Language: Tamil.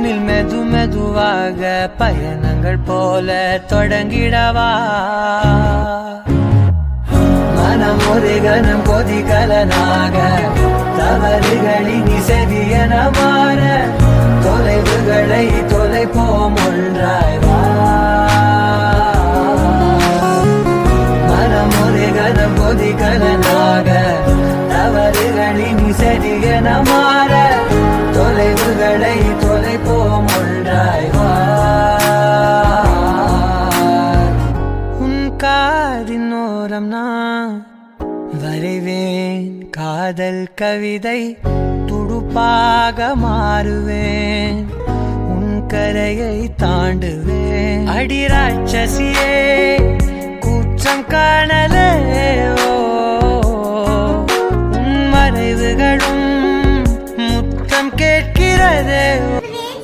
உன்னில் மெது மெதுவாக பயணங்கள் போல தொடங்கிடவா மனம் ஒரு கணம் கொதிகலனாக தவறுகளின் இசையன மாற தொலைவுகளை தொலைப்போம் ஒன்றாய் வா மனம் ஒரு கணம் கொதிகலனாக தவறுகளின் இசையன மாற தொலைவுகளை தொலைப்போம் ஒன்றாய் வா உன் காதின் ஓரம் நான் வரைவேன் காதல் கவிதை துடுப்பாக மாறுவேன் உன் கரையை தாண்டுவேன் அடி ராட்சசியே குற்றம் காணலே உன் மறைவுகளும் முத்தம் கேட்கிறதே